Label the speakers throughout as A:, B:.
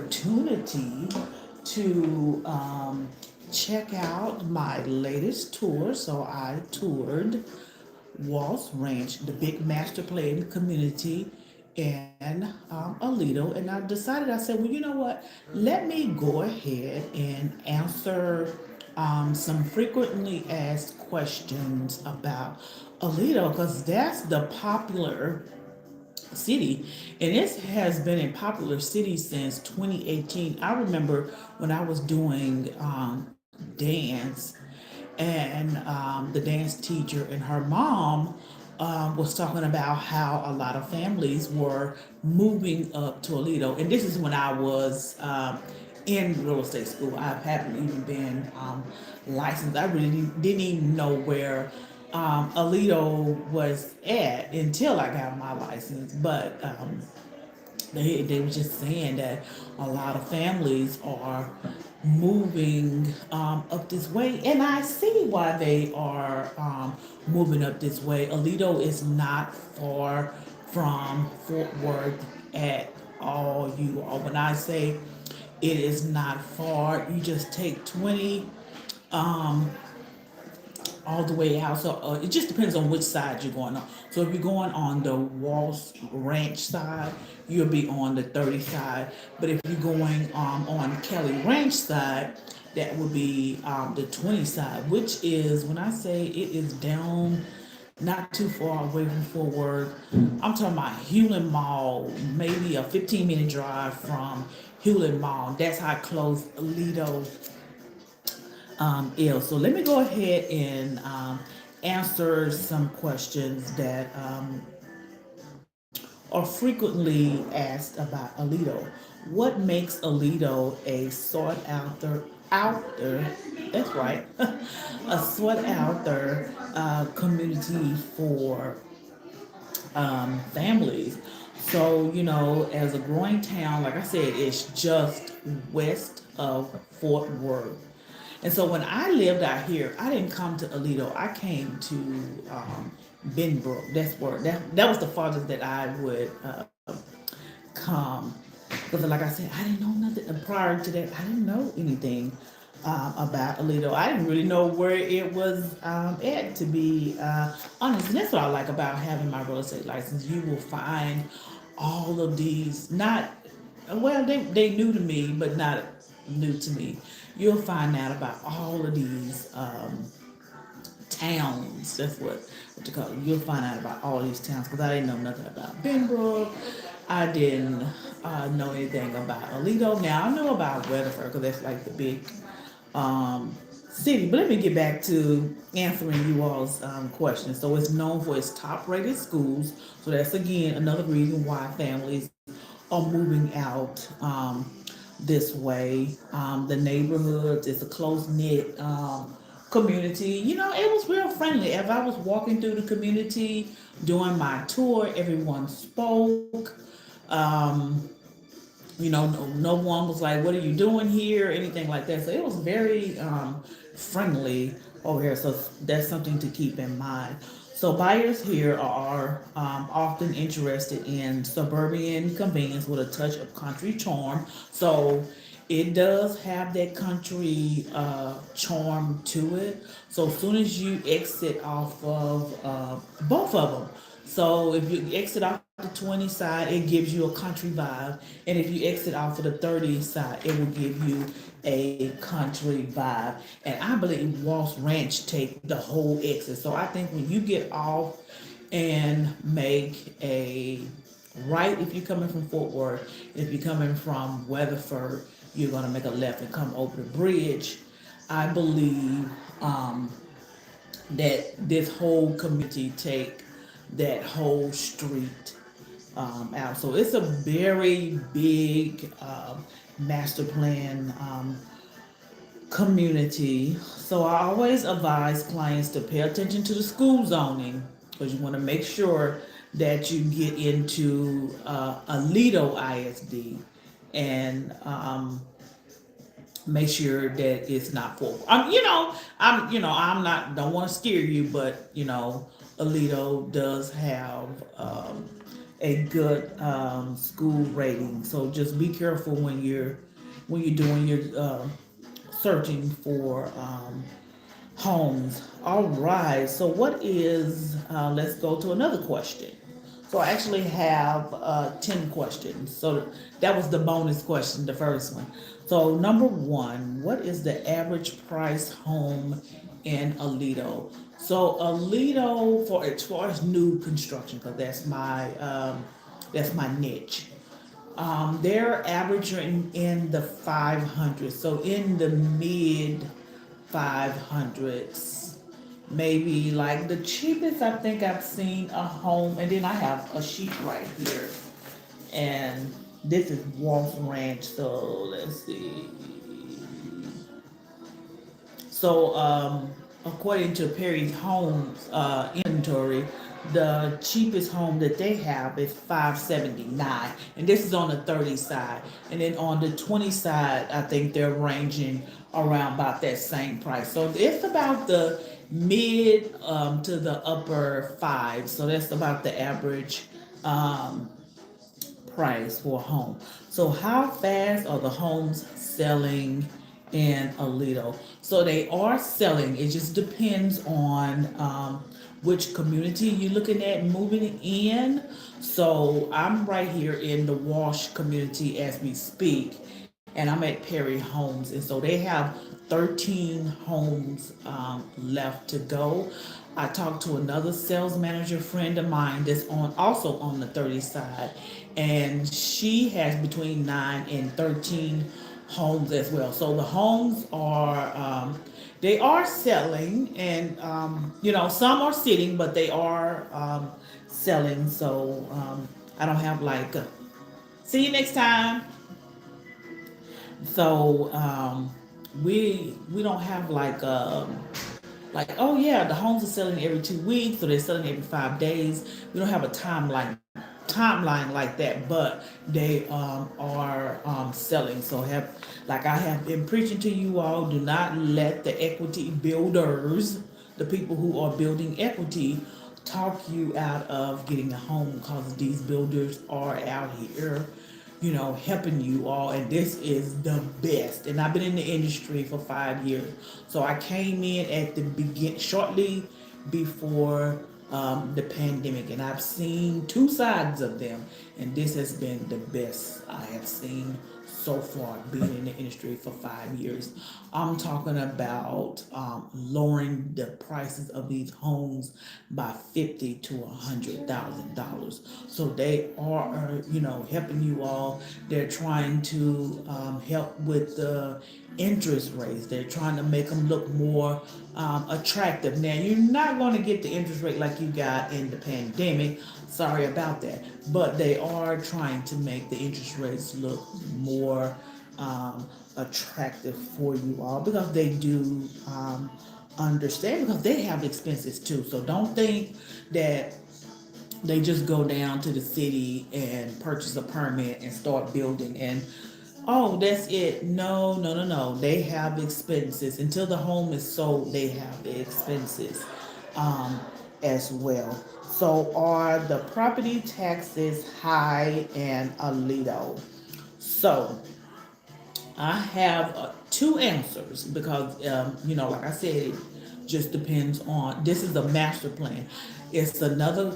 A: opportunity to check out my latest tour. So I toured Walsh Ranch, the big master plan community in Aledo, and I decided, I said, well, you know what? Let me go ahead and answer some frequently asked questions about Aledo because that's the popular city, and it has been a popular city since 2018. I remember when I was doing dance, and the dance teacher and her mom was talking about how a lot of families were moving up to Aledo. And this is when I was in real estate school. I haven't even been licensed. I really didn't even know where Aledo was at until I got my license. But they were just saying that a lot of families are moving up this way, and I see why they are moving up this way. Aledo is not far from Fort Worth at all. You all, when I say it is not far, you just take 20 um, all the way out. So it just depends on which side you're going on. So if you're going on the Walsh Ranch side, you'll be on the 30 side. But if you're going on Kelly Ranch side, that would be the 20 side, which is, when I say it is down not too far away from Fort Worth, I'm talking about Hewlin Mall, maybe a 15-minute drive from Hewlin Mall. That's how close Aledo ill. So let me go ahead and answer some questions that are frequently asked about Aledo. What makes Aledo a sought after, that's right, a sought after community for families? So, as a growing town, like I said, it's just west of Fort Worth. And so when I lived out here, I didn't come to Aledo. I came to Benbrook. That's where that was the farthest that I would come. Because like I said, I didn't know nothing. Prior to that, I didn't know anything about Aledo. I didn't really know where it was at, to be honest. And that's what I like about having my real estate license. You will find all of these, not, well, they new to me, but not new to me. You'll find out about all of these towns. That's what you call it. You'll find out about all these towns because I didn't know nothing about Benbrook. I didn't know anything about Aledo. Now I know about Weatherford because that's like the big city. But let me get back to answering you all's questions. So it's known for its top-rated schools. So that's again another reason why families are moving out this way. The neighborhoods, it's a close knit community. It was real friendly. As I was walking through the community doing my tour, everyone spoke. Um, no one was like, "What are you doing here?" or anything like that. So it was very friendly over here. So that's something to keep in mind. So buyers here are often interested in suburban convenience with a touch of country charm. So it does have that country charm to it. So as soon as you exit off of both of them, so if you exit off the 20 side, it gives you a country vibe, and if you exit off of the 30 side, it will give you a country vibe. And I believe Walsh Ranch take the whole exit. So I think when you get off and make a right, if you're coming from Fort Worth, if you're coming from Weatherford, you're gonna make a left and come over the bridge. I believe that this whole community take that whole street out. So it's a very big master plan community. So I always advise clients to pay attention to the school zoning because you want to make sure that you get into Aledo ISD and make sure that it's not full. I'm not, don't want to scare you, but Aledo does have a good school rating. So just be careful when you're doing your searching for homes. All right. So what is? Let's go to another question. So I actually have 10 questions. So that was the bonus question, the first one. So number one, what is the average price home in Aledo? So Aledo, for as far as new construction, because that's my niche. They're averaging in the 500s, so in the mid 500s. Maybe like the cheapest I think I've seen a home, and then I have a sheet right here, and this is Walsh Ranch. So let's see. So, according to Perry's Homes inventory, the cheapest home that they have is 579, and this is on the 30 side. And then on the 20 side, I think they're ranging around about that same price. So it's about the mid to the upper five. So that's about the average um, price for a home. So how fast are the homes selling in Aledo? So they are selling. It just depends on which community you're looking at moving in. So I'm right here in the Walsh community as we speak, and I'm at Perry Homes, and so they have 13 homes left to go. I talked to another sales manager friend of mine that's on also on the 30 side, and she has between 9 and 13 homes as well. So the homes are they are selling, and some are sitting, but they are selling. So I don't have like see you next time. So we don't have like, oh yeah, the homes are selling every 2 weeks, or they're selling every 5 days. We don't have a timeline like that, but they are selling. So have like I have been preaching to you all, do not let the equity builders, the people who are building equity, talk you out of getting a home, because these builders are out here helping you all, and this is the best. And I've been in the industry for 5 years, so I came in at the begin shortly before the pandemic, and I've seen two sides of them, and this has been the best I have seen so far being in the industry for 5 years. I'm talking about lowering the prices of these homes by $50,000 to $100,000. So they are, helping you all. They're trying to help with the interest rates. They're trying to make them look more attractive. Now, you're not going to get the interest rate like you got in the pandemic. Sorry about that. But they are trying to make the interest rates look more attractive for you all, because they do understand, because they have expenses too. So don't think that they just go down to the city and purchase a permit and start building, and oh, that's it. No, no, no, no. They have expenses. Until the home is sold, they have the expenses um, as well. So are the property taxes high in Aledo? So I have two answers, because, like I said, it just depends on. This is a master plan. It's another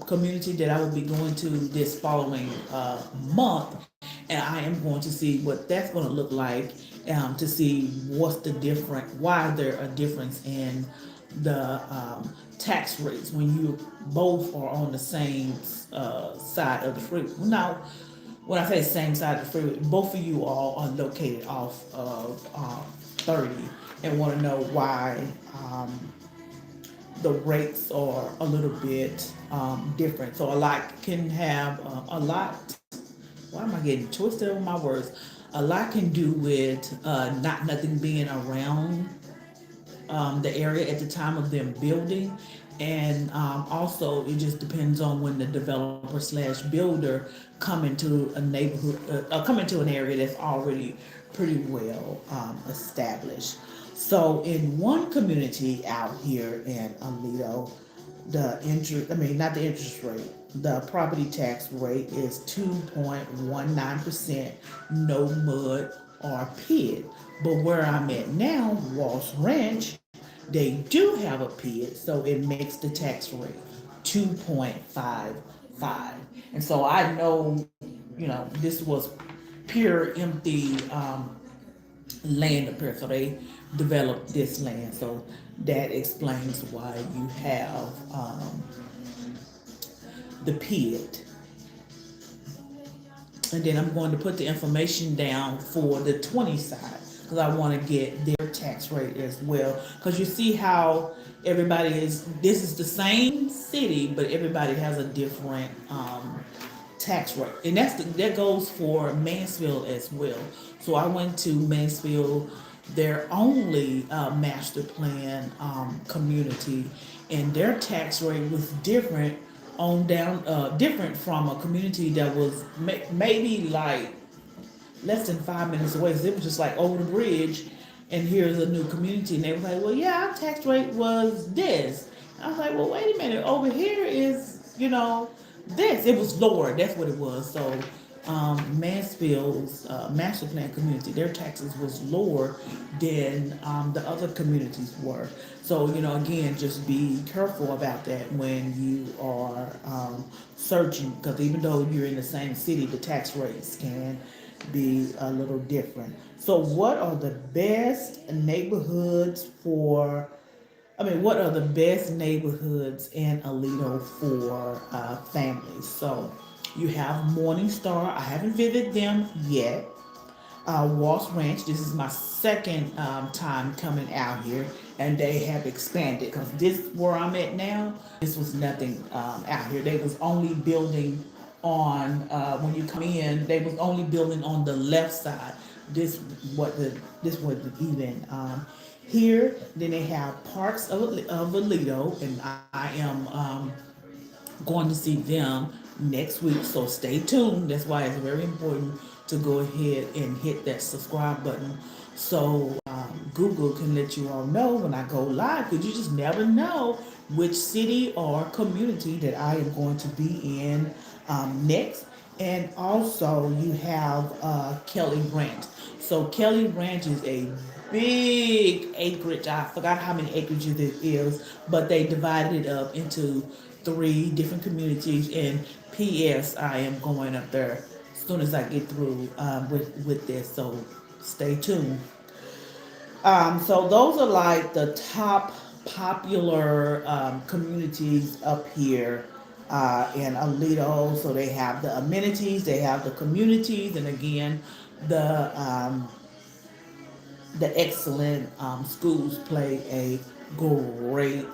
A: community that I will be going to this following month, and I am going to see what that's going to look like, to see what's the different, why there a difference in the tax rates when you both are on the same side of the freeway. Now, when I say same side of the freeway, both of you all are located off of 30, and want to know why the rates are a little bit different. So a lot can have a lot. Why am I getting twisted with my words? A lot can do with not nothing being around the area at the time of them building, and also it just depends on when the developer slash builder come into a neighborhood, come into an area that's already pretty well established. So in one community out here in Aledo, The interest, I mean, not the interest rate, the property tax rate is 2.19%, no mud or PID. But where I'm at now, Walsh Ranch, they do have a PID, so it makes the tax rate 2.55. And so I know, this was pure empty land up here, so they developed this land. So that explains why you have the PID. And then I'm going to put the information down for the 20 side because I want to get their tax rate as well. Because you see how everybody is, this is the same city, but everybody has a different tax rate. And that goes for Mansfield as well. So I went to Mansfield, their only master plan community, and their tax rate was different different from a community that was maybe like less than 5 minutes away. So it was just like over the bridge, and here's a new community, and they were like, "Well, yeah, our tax rate was this." I was like, "Well, wait a minute, over here is this." It was lower. That's what it was. So Mansfield's master plan community, their taxes was lower than the other communities were. So again, just be careful about that when you are searching, because even though you're in the same city, the tax rates can be a little different. So, what are the best neighborhoods for? I mean, what are the best neighborhoods in Aledo for families? So, you have Morningstar. I haven't visited them yet. Walsh Ranch. This is my second time coming out here, and they have expanded because this where I'm at now. This was nothing out here. They was only building on when you come in. They was only building on the left side. This was even here. Then they have parts of Aledo, and I am going to see them next week. So stay tuned. That's why it's very important to go ahead and hit that subscribe button so Google can let you all know when I go live, because you just never know which city or community that I am going to be in next. And also you have Kelly Ranch. So Kelly Ranch is a big acreage. I forgot how many acreages it is, but they divided it up into three different communities. And P.S. I am going up there as soon as I get through with this. So stay tuned. So those are like the top popular communities up here in Aledo. So they have the amenities, they have the communities, and again, the um, the excellent schools play a great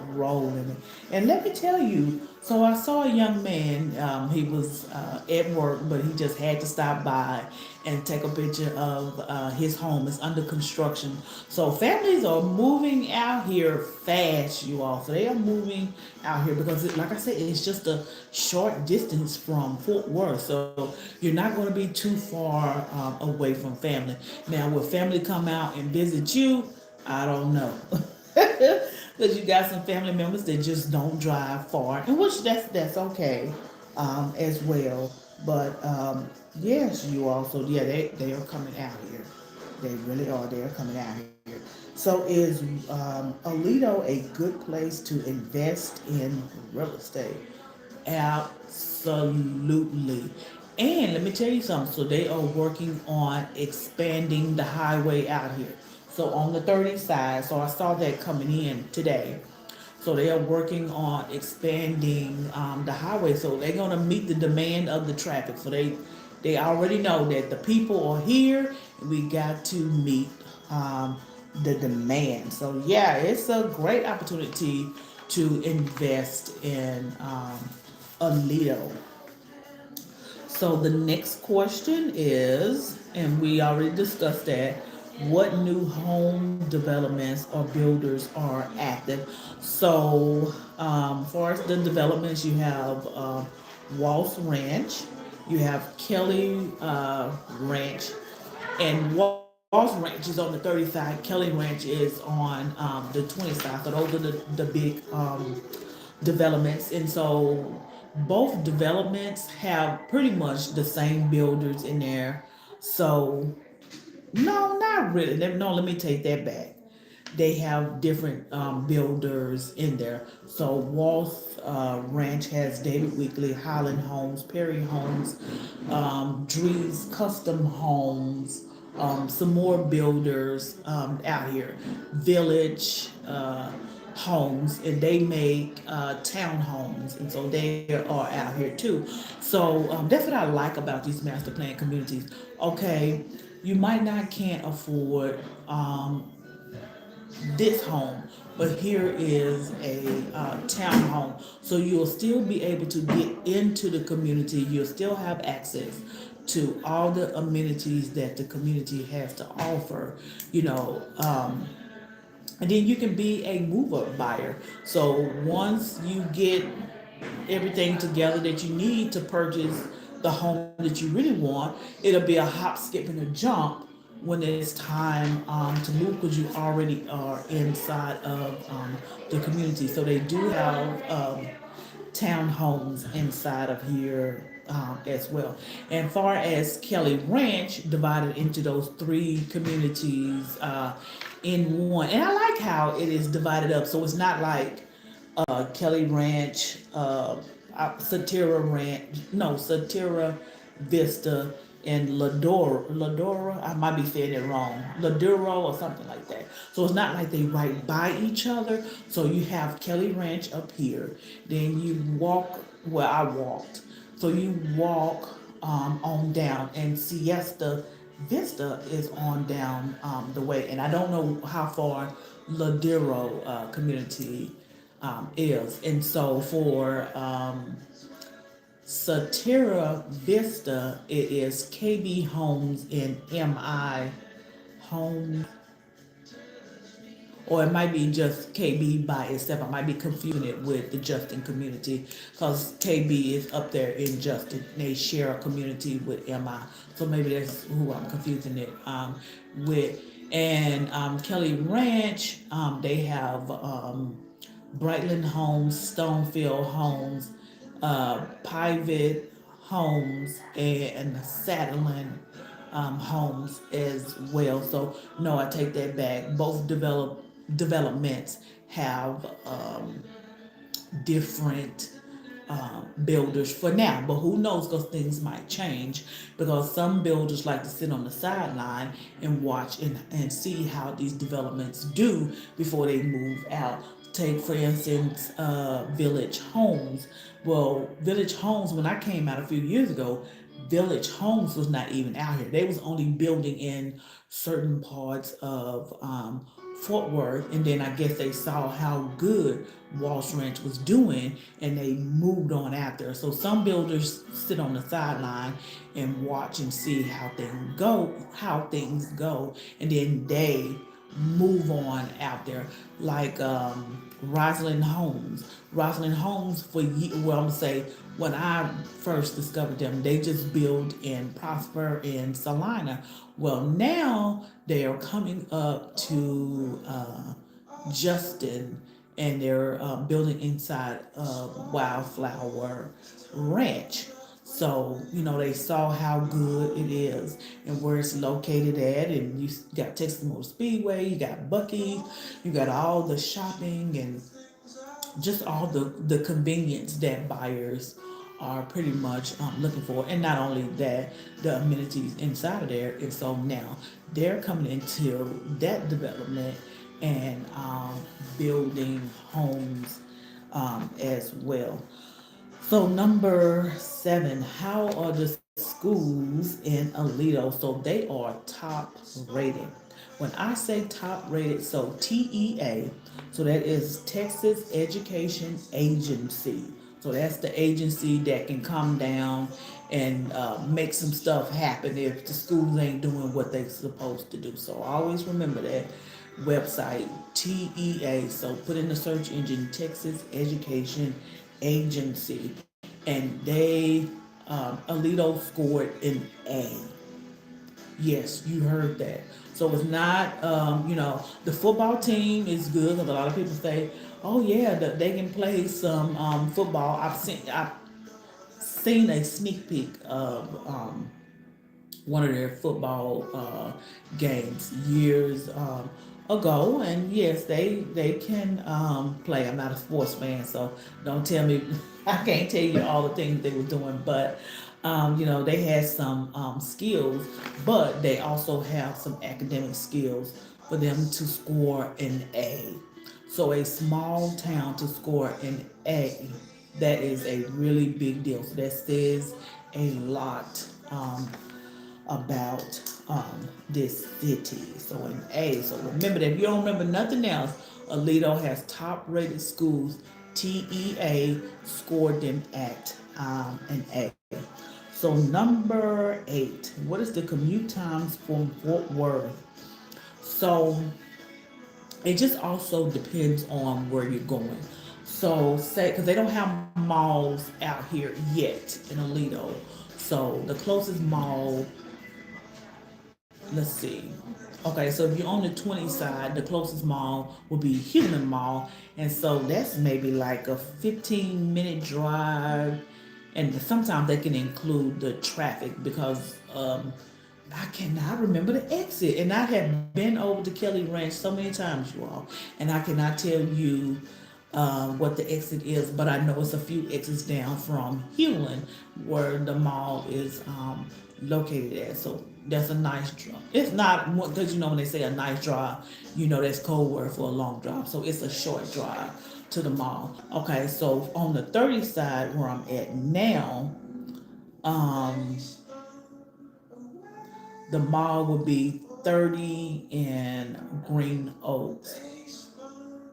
A: role in it. And let me tell you, so I saw a young man, he was at work, but he just had to stop by and take a picture of his home. It's under construction. So families are moving out here fast, you all. So they are moving out here because, like I said, it's just a short distance from Fort Worth. So you're not going to be too far away from family. Now, will family come out and visit you? I don't know. Because you got some family members that just don't drive far, and which that's okay as well. But yes, you also, yeah, they are coming out here. They really are. They are coming out here. So is Aledo a good place to invest in real estate? Absolutely. And let me tell you something. So they are working on expanding the highway out here. So on the 30 side, so I saw that coming in today. So they are working on expanding the highway. So they're gonna meet the demand of the traffic. So they already know that the people are here, and we got to meet the demand. So yeah, it's a great opportunity to invest in Aledo. So the next question is, and we already discussed that, what new home developments or builders are active? So, far as the developments, you have Walsh Ranch, you have Kelly Ranch, and Walsh Ranch is on the 30 side. Kelly Ranch is on the 20 side. So those are the big developments, and so both developments have pretty much the same builders in there. So no, not really. No, let me take that back. They have different builders in there. So Walsh Ranch has David Weekley, Highland Homes, Perry Homes, Drees Custom Homes, some more builders out here. Village Homes, and they make townhomes, and so they are out here too. So that's what I like about these master plan communities. Okay, you might not can't afford this home, but here is a townhome. So you'll still be able to get into the community. You'll still have access to all the amenities that the community has to offer. You know, and then you can be a move-up buyer. So once you get everything together that you need to purchase the home that you really want, it'll be a hop, skip, and a jump when it's time to move because you already are inside of the community. So they do have townhomes inside of here as well. And far as Kelly Ranch, divided into those three communities in one. And I like how it is divided up. So it's not like Kelly Ranch, Satira Ranch, no, Satira Vista, and Ladora, I might be saying it wrong, Laduro or something like that. So it's not like they right by each other. So you have Kelly Ranch up here, then you walk where I walked. So you walk on down, and Siesta Vista is on down the way. And I don't know how far Laduro community is. And so for Satira Vista, it is KB Homes and MI Homes, or it might be just KB by itself. I might be confusing it with the Justin community because KB is up there in Justin. They share a community with MI, so maybe that's who I'm confusing it with. And Kelly Ranch, they have Brightland Homes, Stonefield Homes, Private Homes, and Satterland homes as well. So no, I take that back. Both developments have different builders for now, but who knows, because things might change, because some builders like to sit on the sideline and watch and see how these developments do before they move out. Take for instance Village Homes. Well, Village Homes, when I came out a few years ago, Village Homes was not even out here. They was only building in certain parts of Fort Worth, and then I guess they saw how good Walsh Ranch was doing, and they moved on out there. So some builders sit on the sideline and watch and see how things go, and then they move on out there. Like Rosalind Homes. Rosalind Homes well, I'm gonna say when I first discovered them, they just build in Prosper and Salina. Well, now they are coming up to Justin, and they're building inside Wildflower Ranch. So, they saw how good it is and where it's located at. And you got Texas Motor Speedway, you got Bucky, you got all the shopping and just all the convenience that buyers are pretty much looking for. And not only that, the amenities inside of there. And so now they're coming into that development and building homes as well. So number 7, how are the schools in Aledo? So they are top rated. When I say top rated, so TEA, so that is Texas Education Agency. So that's the agency that can come down and make some stuff happen if the schools ain't doing what they're supposed to do. So always remember that website, TEA. So put in the search engine, Texas Education Agency, and they Alito scored an A. Yes, you heard that. So it's not, the football team is good because a lot of people say, "Oh yeah, they can play some football." I've seen a sneak peek of one of their football games years ago, and yes, they can play. I'm not a sports fan, so don't tell me. I can't tell you all the things they were doing, but they had some skills, but they also have some academic skills for them to score an A. So a small town to score an A, that is a really big deal. So that says a lot about this city. So an A. So remember that if you don't remember nothing else, Aledo has top rated schools. TEA scored them at an A. So number 8, what is the commute times from Fort Worth? So it just also depends on where you're going. So say because they don't have malls out here yet in Aledo. So the closest mall, let's see. Okay, so if you're on the 20 side, the closest mall would be Human Mall. And so that's maybe like a 15-minute drive. And sometimes they can include the traffic because I cannot remember the exit. And I have been over to Kelly Ranch so many times, you all. And I cannot tell you what the exit is, but I know it's a few exits down from Hewlin where the mall is located at. So that's a nice drive. It's not because when they say a nice drive, that's code word for a long drive. So it's a short drive to the mall. Okay, so on the 30 side where I'm at now, um, the mall would be 30 in Green Oaks.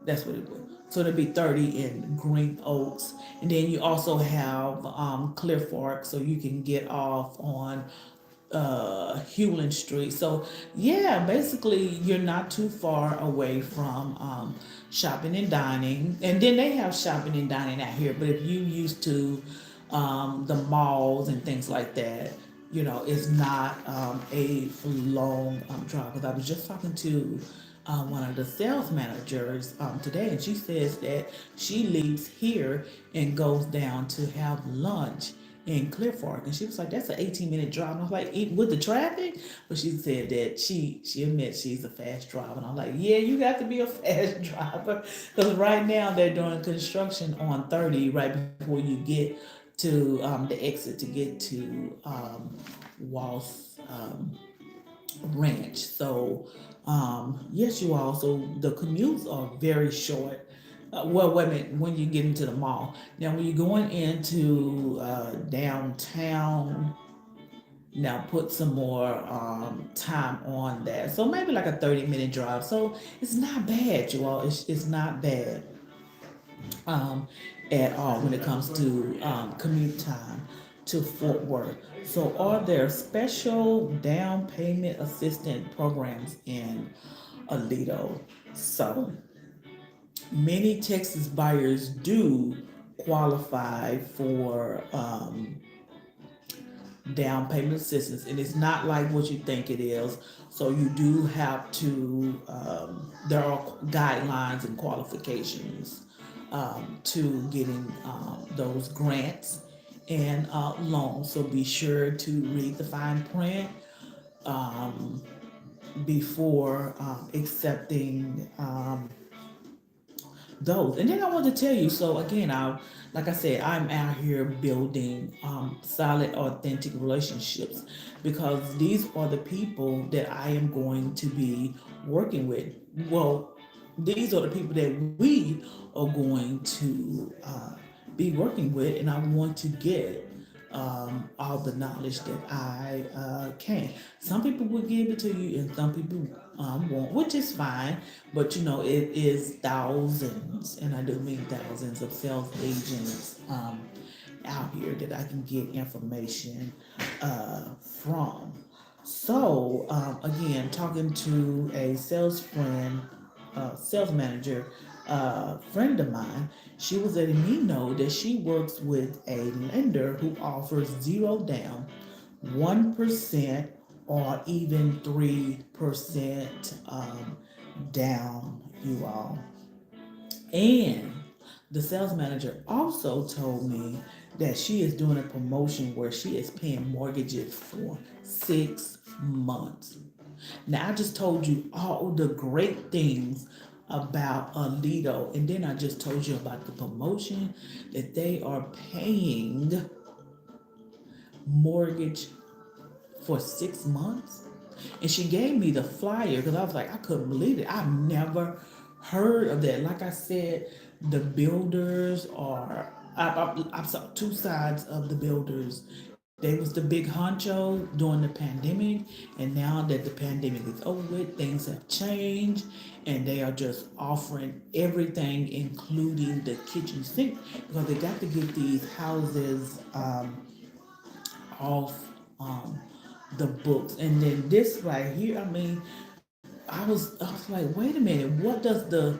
A: That's what it would. So it'll be 30 in Green Oaks. And then you also have Clear Fork, so you can get off on Hewlin Street. So yeah, basically you're not too far away from shopping and dining. And then they have shopping and dining out here. But if you used to the malls and things like that, it's not a long drive. Because I was just talking to one of the sales managers today, and she says that she leaves here and goes down to have lunch in Clear Fork, and she was like, "That's an 18-minute drive." And I was like, "With the traffic?" But she said that she admits she's a fast driver, and I'm like, "Yeah, you got to be a fast driver because right now they're doing construction on 30 right before you get to the exit to get to Walsh Ranch." So yes, you all. So the commutes are very short. Well, wait a minute. When you get into the mall, now when you're going into downtown, now put some more time on that. So maybe like a 30-minute drive. So it's not bad, you all. It's not bad um, at all when it comes to commute time to Fort Worth. So, are there special down payment assistance programs in Aledo? So, many Texas buyers do qualify for down payment assistance, and it's not like what you think it is. So you do have to. There are guidelines and qualifications to getting those grants and loans. So be sure to read the fine print um, before accepting those. And then I want to tell you, so again, like I said, I'm out here building solid, authentic relationships because these are the people that I am going to be working with. Well, these are the people that we are going to be working with, and I want to get all the knowledge that I can. Some people will give it to you, and some people won't, which is fine. But it is thousands, and I do mean thousands of sales agents out here that I can get information from. So again, talking to a sales manager, friend of mine, she was letting me know that she works with a lender who offers zero down, 1% or even 3% down, you all. And the sales manager also told me that she is doing a promotion where she is paying mortgages for 6 months. Now, I just told you all the great things about Aledo, and then I just told you about the promotion that they are paying mortgage for 6 months. And she gave me the flyer because I was like, I couldn't believe it. I've never heard of that. Like I said, the builders are, I saw two sides of the builders. They was the big honcho during the pandemic, and now that the pandemic is over with, things have changed, and they are just offering everything, including the kitchen sink, because they got to get these houses off um, the books. And then this right here, I mean, I was like, wait a minute, what does the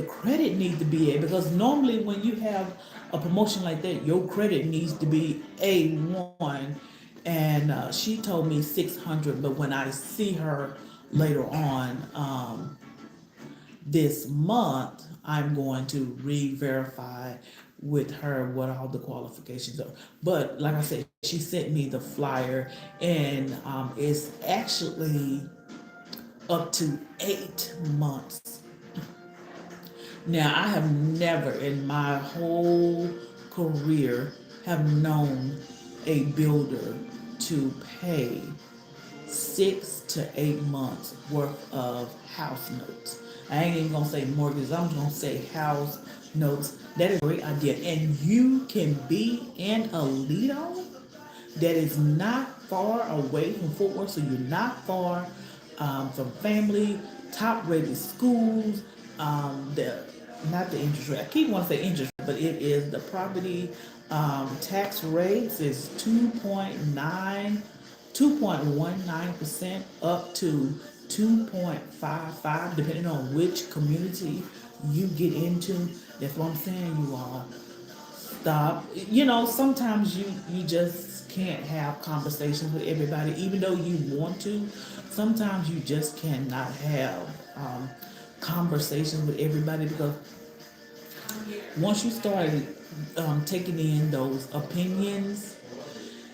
A: credit need to be at? Because normally when you have a promotion like that, your credit needs to be A1. And she told me 600, but when I see her later on this month, I'm going to re-verify with her what all the qualifications are. But like I said, she sent me the flyer, and it's actually up to 8 months. Now, I have never in my whole career have known a builder to pay 6 to 8 months worth of house notes. I ain't even gonna say mortgages, I'm gonna say house notes. That is a great idea. And you can be in a Lido that is not far away from Fort Worth, so you're not far from family, top rated schools. The not the interest rate. I keep wanting to say interest rate, but it is the property tax rates is 2.19% up to 2.55, depending on which community you get into. That's what I'm saying, you all. Stop. You know, sometimes you just can't have conversations with everybody, even though you want to. Sometimes you just cannot have conversations with everybody because once you start taking in those opinions,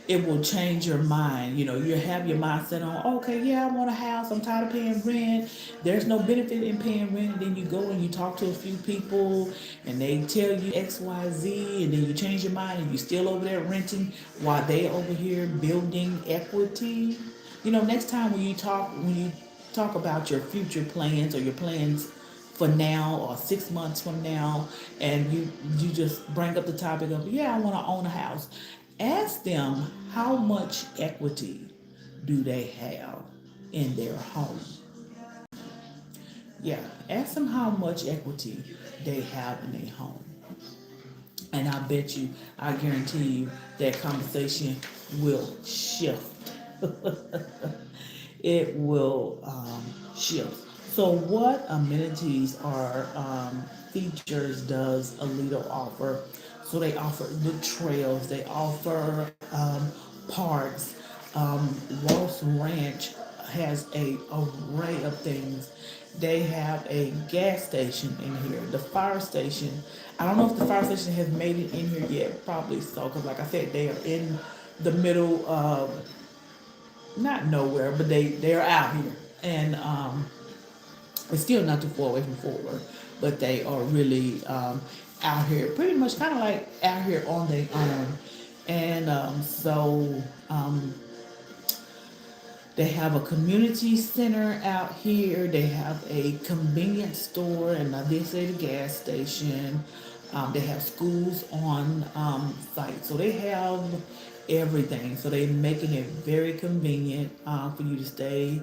A: it will change your mind. You know, you have your mindset on, okay, yeah, I want a house. I'm tired of paying rent. There's no benefit in paying rent. And then you go and you talk to a few people and they tell you X, Y, Z, and then you change your mind and you're still over there renting while they over here building equity. You know, next time when you talk about your future plans or your plans for now or 6 months from now, and you just bring up the topic of, yeah, I want to own a house, ask them how much equity do they have in their home. Yeah, ask them how much equity they have in their home, and I bet you, I guarantee you, that conversation will shift. It will shift. So, what amenities or features does Alito offer? So, they offer the trails, they offer parks. Walsh Ranch has a array of things. They have a gas station in here, the fire station. I don't know if the fire station has made it in here yet. Probably so, because like I said, they are in the middle of not nowhere, but they are out here, and it's still not too far away from Fort Worth, but they are really out here, pretty much kind of like out here on their own, and they have a community center out here. They have a convenience store, and I did say the gas station. They have schools on site, so they have everything. So they're making it very convenient for you to stay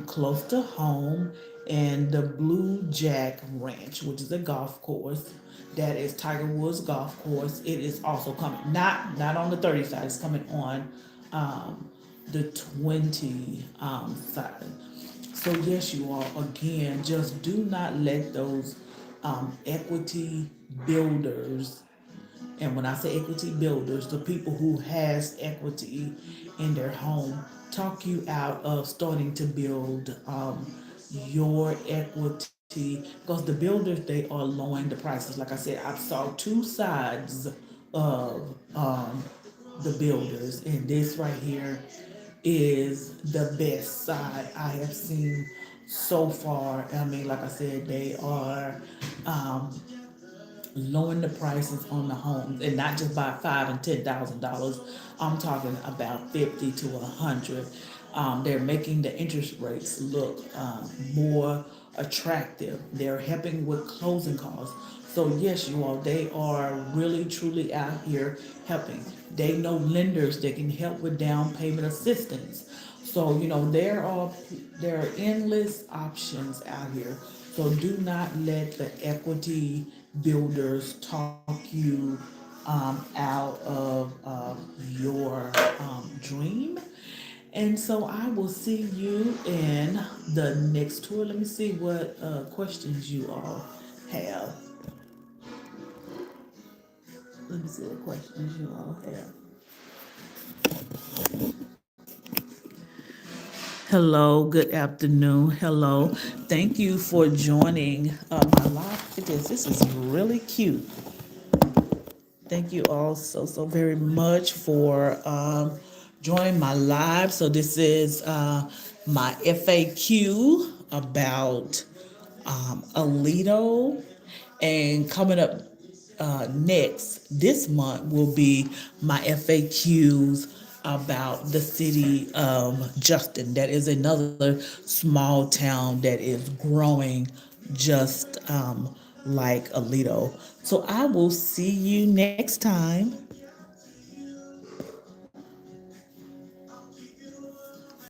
A: close to home. And the Blue Jack Ranch, which is a golf course, that is Tiger Woods golf course. It is also coming, not on the 30 side. It's coming on um, the 20 side. So yes, you all, again, just do not let those equity builders And when I say equity builders, the people who has equity in their home, talk you out of starting to build your equity, because the builders, they are lowering the prices. Like I said, I saw two sides of the builders, and this right here is the best side I have seen so far. I mean, like I said, they are um, lowering the prices on the homes, and not just by $5,000 and $10,000. I'm talking about 50 to 100. They're making the interest rates look more attractive. They're helping with closing costs. So yes, you all, they are really truly out here helping. They know lenders that can help with down payment assistance. So there are endless options out here. So do not let the equity builders talk you out of your dream. And so I will see you in the next tour. Let me see what questions you all have. Let me see what questions you all have. Hello, good afternoon. Hello. Thank you for joining my live. Look at this. This is really cute. Thank you all so very much for joining my live. So this is my FAQ about Aledo, and coming up next this month will be my FAQs about the city of Justin. That is another small town that is growing just like Aledo. So I will see you next time.